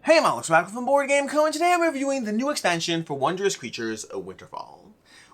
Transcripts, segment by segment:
Hey, I'm Alex Radical from Board Game Co, and today I'm reviewing the new expansion for Wondrous Creatures, Winterfall.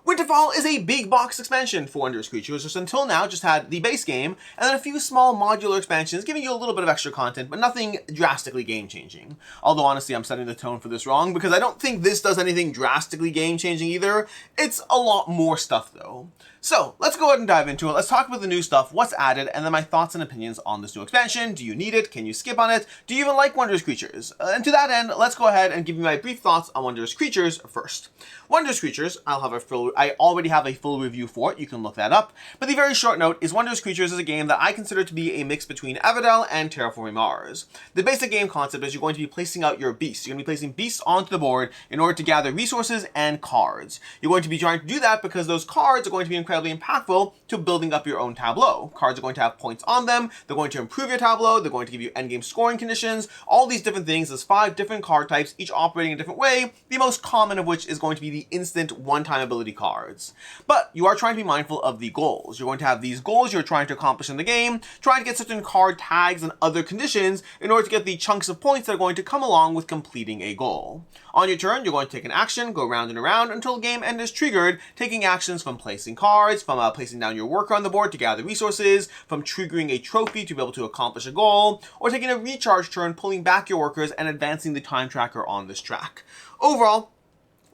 Winterfall is a big box expansion for Wondrous Creatures, which until now just had the base game, and then a few small modular expansions giving you a little bit of extra content, but nothing drastically game-changing. Although honestly, I'm setting the tone for this wrong, because I don't think this does anything drastically game-changing either. It's a lot more stuff though. So, let's go ahead and dive into it. Let's talk about the new stuff, what's added, and then my thoughts and opinions on this new expansion. Do you need it? Can you skip on it? Do you even like Wondrous Creatures? And to that end, let's go ahead and give you my brief thoughts on Wondrous Creatures first. Wondrous Creatures, I already have a full review for it, you can look that up, but the very short note is Wondrous Creatures is a game that I consider to be a mix between Everdell and Terraforming Mars. The basic game concept is you're going to be placing out your beasts. You're going to be placing beasts onto the board in order to gather resources and cards. You're going to be trying to do that because those cards are going to be incredibly impactful to building up your own tableau. Cards are going to have points on them, they're going to improve your tableau, they're going to give you endgame scoring conditions, all these different things. There's 5 different card types, each operating a different way, the most common of which is going to be the instant one-time ability cards. But you are trying to be mindful of the goals. You're going to have these goals you're trying to accomplish in the game, trying to get certain card tags and other conditions in order to get the chunks of points that are going to come along with completing a goal. On your turn, you're going to take an action, go round and around until game end is triggered, taking actions from placing cards, from placing down your worker on the board to gather resources, from triggering a trophy to be able to accomplish a goal, or taking a recharge turn, pulling back your workers and advancing the time tracker on this track. Overall,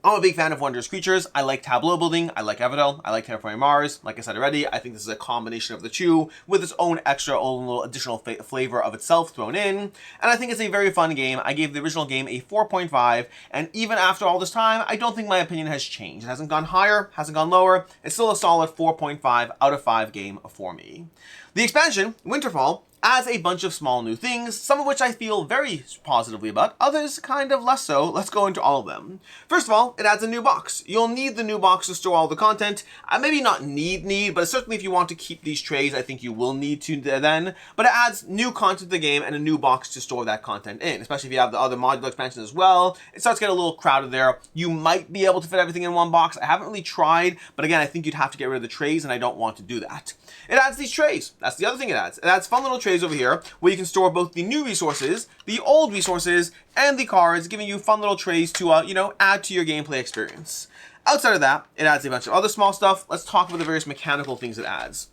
I'm a big fan of Wondrous Creatures. I like tableau building, I like Everdell, I like Terraforming Mars. Like I said already, I think this is a combination of the two with its own own little additional flavor of itself thrown in. And I think it's a very fun game. I gave the original game a 4.5, and even after all this time, I don't think my opinion has changed. It hasn't gone higher, hasn't gone lower. It's still a solid 4.5 out of 5 game for me. The expansion, Winterfall, adds a bunch of small new things, some of which I feel very positively about, others kind of less so. Let's go into all of them. First of all, it adds a new box. You'll need the new box to store all the content. Maybe not need, but certainly if you want to keep these trays, I think you will need to then. But it adds new content to the game and a new box to store that content in, especially if you have the other modular expansions as well. It starts to get a little crowded there. You might be able to fit everything in one box. I haven't really tried, but again, I think you'd have to get rid of the trays, and I don't want to do that. It adds these trays. That's the other thing it adds. It adds fun little trays over here where you can store both the new resources, the old resources, and the cards, giving you fun little trays to, add to your gameplay experience. Outside of that, it adds a bunch of other small stuff. Let's talk about the various mechanical things it adds.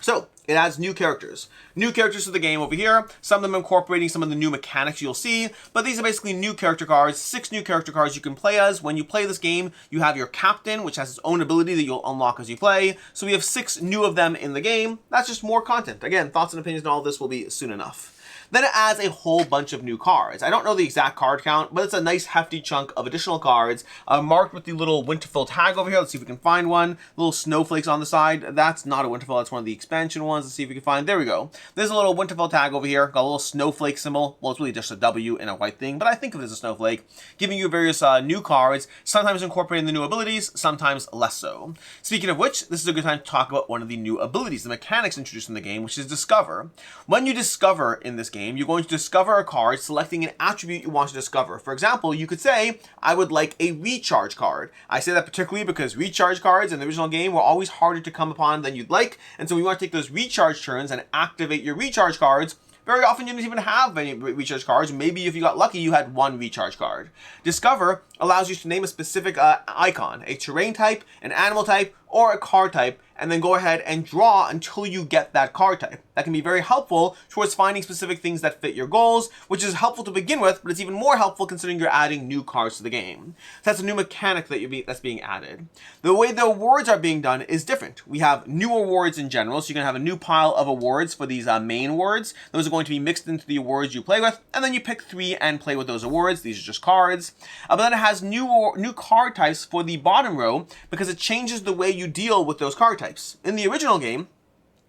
So, it adds new characters. New characters to the game over here, some of them incorporating some of the new mechanics you'll see, but these are basically new character cards, 6 new character cards you can play as. When you play this game, you have your captain, which has its own ability that you'll unlock as you play. So we have 6 new of them in the game. That's just more content. Again, thoughts and opinions on all of this will be soon enough. Then it adds a whole bunch of new cards. I don't know the exact card count, but it's a nice hefty chunk of additional cards marked with the little Winterfall tag over here. Let's see if we can find one. Little snowflakes on the side. That's not a Winterfall, that's one of the expansion ones. Let's see if we can find, there we go. There's a little Winterfall tag over here, got a little snowflake symbol. Well, it's really just a W in a white thing, but I think of it as a snowflake, giving you various new cards, sometimes incorporating the new abilities, sometimes less so. Speaking of which, this is a good time to talk about one of the new abilities, the mechanics introduced in the game, which is Discover. When you discover in this game, you're going to discover a card, selecting an attribute you want to discover. For example, you could say, I would like a recharge card. I say that particularly because recharge cards in the original game were always harder to come upon than you'd like, and so we want to take those recharge turns and activate your recharge cards. Very often you didn't even have any recharge cards. Maybe if you got lucky, you had one recharge card. Discover allows you to name a specific icon, a terrain type, an animal type, or a card type, and then go ahead and draw until you get that card type. That can be very helpful towards finding specific things that fit your goals, which is helpful to begin with, but it's even more helpful considering you're adding new cards to the game. So that's a new mechanic that's being added. The way the awards are being done is different. We have new awards in general, so you're going to have a new pile of awards for these main awards. Those are going to be mixed into the awards you play with, and then you pick 3 and play with those awards. These are just cards. But then it has new card types for the bottom row because it changes the way you deal with those card types. In the original game,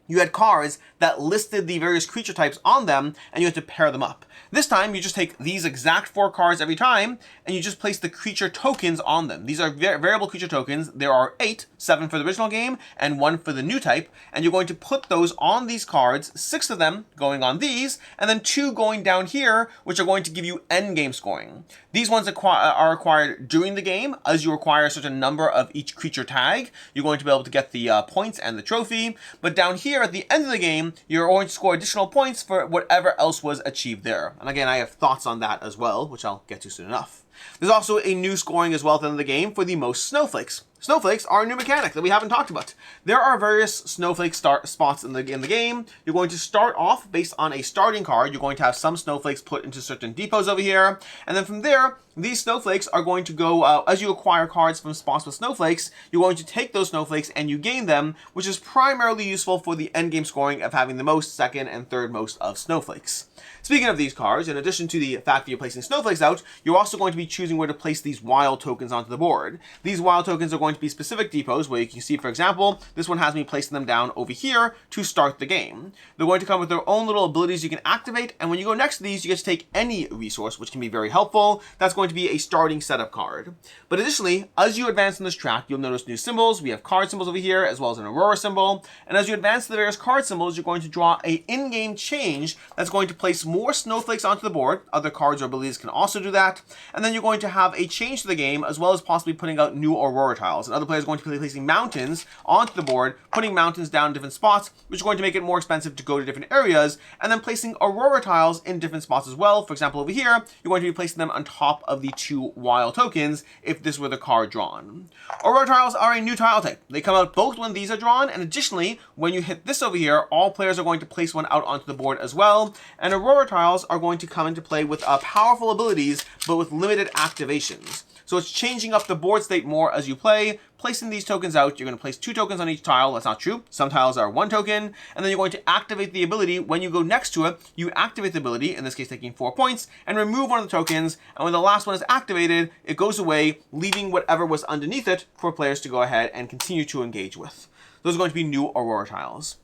you had cards that listed the various creature types on them, and you had to pair them up. This time, you just take these exact 4 cards every time, and you just place the creature tokens on them. These are variable creature tokens. There are 8, 7 for the original game, and 1 for the new type, and you're going to put those on these cards, 6 of them going on these, and then 2 going down here, which are going to give you endgame scoring. These ones are acquired during the game. As you acquire a certain number of each creature tag, you're going to be able to get the points and the trophy, but down here, here at the end of the game, you're going to score additional points for whatever else was achieved there. And again, I have thoughts on that as well, which I'll get to soon enough. There's also a new scoring as well at the end of the game for the most snowflakes. Snowflakes are a new mechanic that we haven't talked about. There are various snowflake spots in the game. You're going to start off based on a starting card. You're going to have some snowflakes put into certain depots over here. And then from there, these snowflakes are going to go, as you acquire cards from spots with snowflakes, you're going to take those snowflakes and you gain them, which is primarily useful for the endgame scoring of having the most, second, and third most of snowflakes. Speaking of these cards, in addition to the fact that you're placing snowflakes out, you're also going to be choosing where to place these wild tokens onto the board. These wild tokens are going to be specific depots where you can see, for example, this one has me placing them down over here to start the game. They're going to come with their own little abilities you can activate, and when you go next to these, you get to take any resource, which can be very helpful. That's going to be a starting setup card. But additionally, as you advance in this track, you'll notice new symbols. We have card symbols over here, as well as an Aurora symbol. And as you advance to the various card symbols, you're going to draw an in-game change that's going to place more snowflakes onto the board. Other cards or abilities can also do that. And then you're going to have a change to the game, as well as possibly putting out new Aurora tiles. And other players are going to be placing mountains onto the board, putting mountains down in different spots, which is going to make it more expensive to go to different areas, and then placing Aurora tiles in different spots as well. For example, over here, you're going to be placing them on top of the two wild tokens if this were the card drawn. Aurora tiles are a new tile type. They come out both when these are drawn, and additionally, when you hit this over here, all players are going to place one out onto the board as well. And Aurora tiles are going to come into play with powerful abilities, but with limited activations. So it's changing up the board state more as you play. Placing these tokens out, you're going to place 2 tokens on each tile. That's not true. Some tiles are 1 token. And then you're going to activate the ability. When you go next to it, you activate the ability, in this case taking 4 points, and remove one of the tokens. And when the last one is activated, it goes away, leaving whatever was underneath it for players to go ahead and continue to engage with. Those are going to be new Aurora tiles.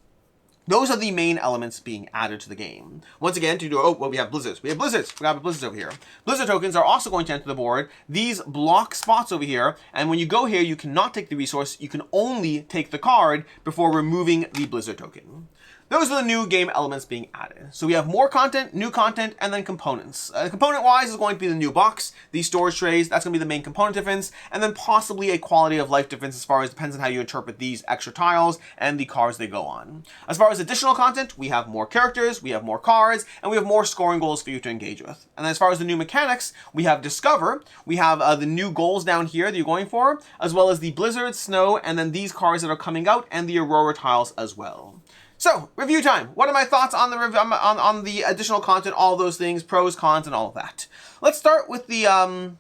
Those are the main elements being added to the game. Once again, we have blizzards. We have blizzards. We have blizzards over here. Blizzard tokens are also going to enter the board. These block spots over here, and when you go here, you cannot take the resource. You can only take the card before removing the blizzard token. Those are the new game elements being added. So we have more content, new content, and then components. Component-wise is going to be the new box, the storage trays, that's going to be the main component difference, and then possibly a quality of life difference as far as depends on how you interpret these extra tiles and the cards they go on. As far as additional content, we have more characters, we have more cards, and we have more scoring goals for you to engage with. And then as far as the new mechanics, we have Discover, we have the new goals down here that you're going for, as well as the Blizzard, Snow, and then these cards that are coming out, and the Aurora tiles as well. So, review time. What are my thoughts on the on the additional content, all those things, pros, cons, and all of that? Let's start with the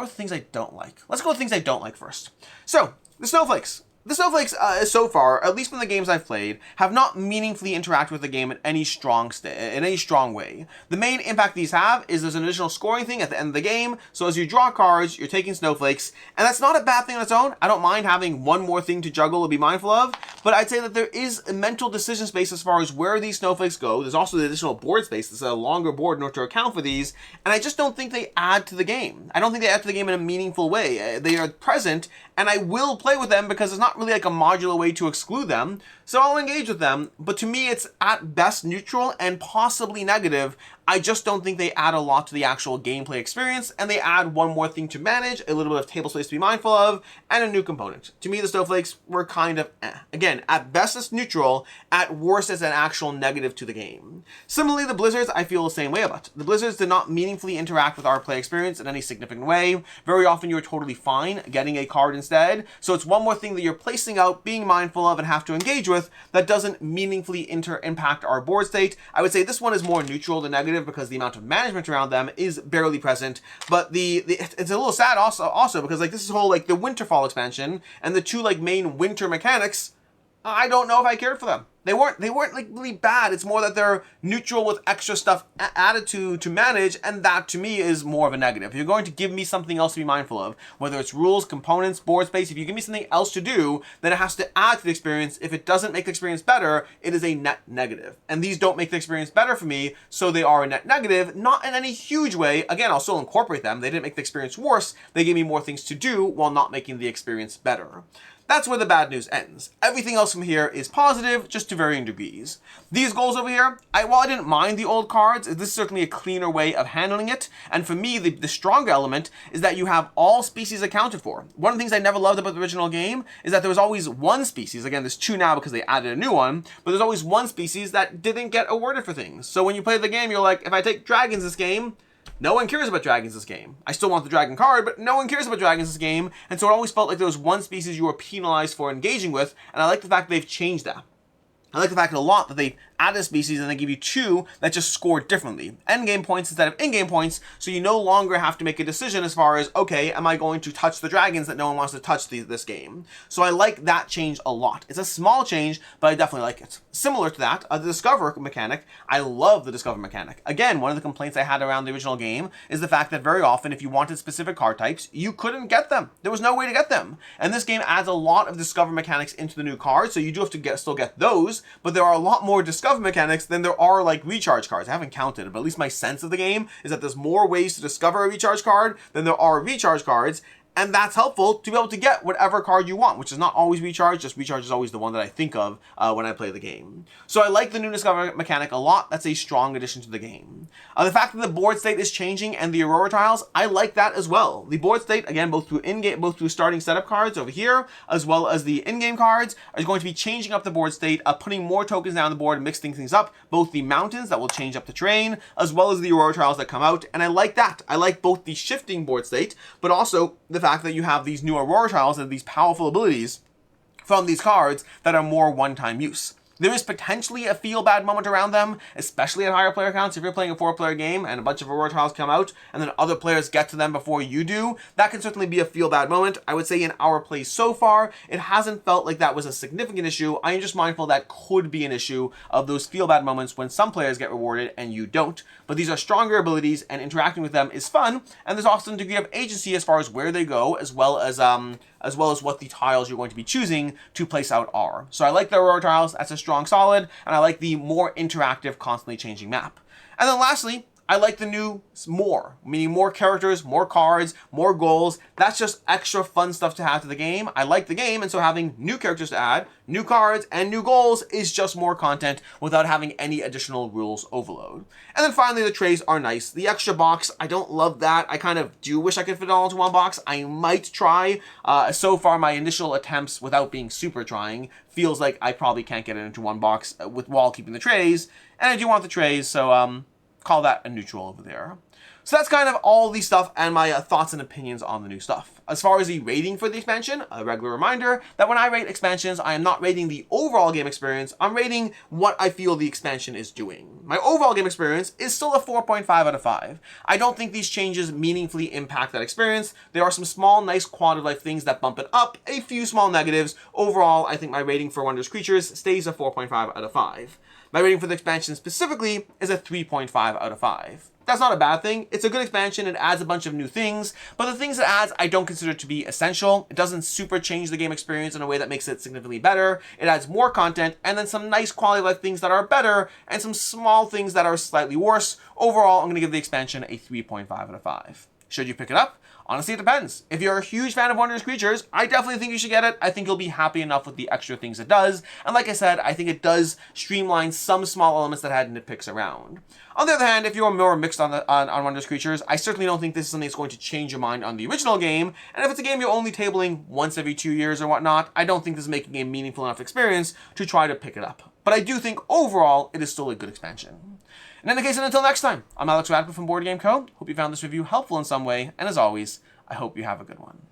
things I don't like. Let's go with things I don't like first. So, the snowflakes. The snowflakes, so far, at least from the games I've played, have not meaningfully interacted with the game in any strong way. The main impact these have is there's an additional scoring thing at the end of the game, so as you draw cards, you're taking snowflakes, and that's not a bad thing on its own. I don't mind having one more thing to juggle or be mindful of, but I'd say that there is a mental decision space as far as where these snowflakes go. There's also the additional board space. There's a longer board in order to account for these, and I just don't think they add to the game. I don't think they add to the game in a meaningful way. They are present, and I will play with them because it's not really like a modular way to exclude them, so I'll engage with them, but to me it's at best neutral and possibly negative. I just don't think they add a lot to the actual gameplay experience, and they add one more thing to manage, a little bit of table space to be mindful of, and a new component. To me, the snowflakes were kind of Again, at best it's neutral, at worst it's an actual negative to the game. Similarly, the blizzards I feel the same way about. The blizzards did not meaningfully interact with our play experience in any significant way. Very often you're totally fine getting a card instead, so it's one more thing that you're placing out, being mindful of, and have to engage with that doesn't meaningfully impact our board state. I would say this one is more neutral than negative because the amount of management around them is barely present, but it's a little sad also because like this whole like the Winterfall expansion and the 2 like main winter mechanics, I don't know if I cared for them. They weren't like really bad. It's more that they're neutral with extra stuff added to manage, and that to me is more of a negative. If you're going to give me something else to be mindful of, whether it's rules, components, board space, if you give me something else to do, then it has to add to the experience. If it doesn't make the experience better, it is a net negative. And these don't make the experience better for me, so they are a net negative, not in any huge way. Again, I'll still incorporate them. They didn't make the experience worse. They gave me more things to do while not making the experience better. That's where the bad news ends. Everything else from here is positive, just to varying degrees. These goals over here, while I didn't mind the old cards, this is certainly a cleaner way of handling it. And for me, the stronger element is that you have all species accounted for. One of the things I never loved about the original game is that there was always one species. Again, there's two now because they added a new one, but there's always one species that didn't get awarded for things. So when you play the game, you're like, if I take dragons this game, no one cares about dragons this game. I still want the dragon card, but no one cares about dragons this game. And so it always felt like there was one species you were penalized for engaging with. And I like the fact they've changed that. I like the fact a lot that they add a species and they give you two that just score differently. Endgame points instead of in-game points, so you no longer have to make a decision as far as, okay, am I going to touch the dragons that no one wants to touch this game? So I like that change a lot. It's a small change, but I definitely like it. Similar to that, the Discover mechanic, I love the Discover mechanic. Again, one of the complaints I had around the original game is the fact that very often, if you wanted specific card types, you couldn't get them. There was no way to get them. And this game adds a lot of Discover mechanics into the new cards, so you do have to still get those, but there are a lot more Discover mechanics than there are like recharge cards. I haven't counted, but at least my sense of the game is that there's more ways to discover a recharge card than there are recharge cards. And that's helpful to be able to get whatever card you want, which is not always recharge, just recharge is always the one that I think of when I play the game. So I like the new Discover mechanic a lot. That's a strong addition to the game. The fact that the board state is changing and the Aurora tiles, I like that as well. The board state, again, both through starting setup cards over here, as well as the in-game cards, are going to be changing up the board state, putting more tokens down the board and mixing things up, both the mountains that will change up the terrain, as well as the Aurora tiles that come out, and I like that. I like both the shifting board state, but also the fact that you have these new Aurora tiles and these powerful abilities from these cards that are more one-time use. There is potentially a feel-bad moment around them, especially at higher player counts. If you're playing a 4-player game and a bunch of Aurora tiles come out and then other players get to them before you do, that can certainly be a feel-bad moment. I would say in our play so far, it hasn't felt like that was a significant issue. I am just mindful that could be an issue of those feel-bad moments when some players get rewarded and you don't. But these are stronger abilities and interacting with them is fun, and there's also a degree of agency as far as where they go, as well as what the tiles you're going to be choosing to place out are. So I like the Aurora tiles, that's a strong solid, and I like the more interactive, constantly changing map. And then lastly, I like the new more, meaning more characters, more cards, more goals. That's just extra fun stuff to add to the game. I like the game, and so having new characters to add, new cards, and new goals is just more content without having any additional rules overload. And then finally, the trays are nice. The extra box, I don't love that. I kind of do wish I could fit it all into one box. I might try. So far, my initial attempts, without being super trying, feels like I probably can't get it into one box while keeping the trays. And I do want the trays, so call that a neutral over there. So that's kind of all the stuff and my thoughts and opinions on the new stuff. As far as the rating for the expansion, a regular reminder that when I rate expansions, I am not rating the overall game experience, I'm rating what I feel the expansion is doing. My overall game experience is still a 4.5 out of 5. I don't think these changes meaningfully impact that experience. There are some small, nice quality of life things that bump it up, a few small negatives. Overall, I think my rating for Wondrous Creatures stays a 4.5 out of 5. My rating for the expansion specifically is a 3.5 out of 5. That's not a bad thing. It's a good expansion. It adds a bunch of new things, but the things it adds I don't consider to be essential. It doesn't super change the game experience in a way that makes it significantly better. It adds more content and then some nice quality of life things that are better and some small things that are slightly worse. Overall, I'm going to give the expansion a 3.5 out of 5. Should you pick it up? Honestly, it depends. If you're a huge fan of Wondrous Creatures, I definitely think you should get it. I think you'll be happy enough with the extra things it does. And like I said, I think it does streamline some small elements that had nitpicks around. On the other hand, if you're more mixed on Wondrous Creatures, I certainly don't think this is something that's going to change your mind on the original game. And if it's a game you're only tabling once every 2 years or whatnot, I don't think this is making a meaningful enough experience to try to pick it up. But I do think overall, it is still a good expansion. In any case, and until next time, I'm Alex Radcliffe from Board Game Co. Hope you found this review helpful in some way, and as always, I hope you have a good one.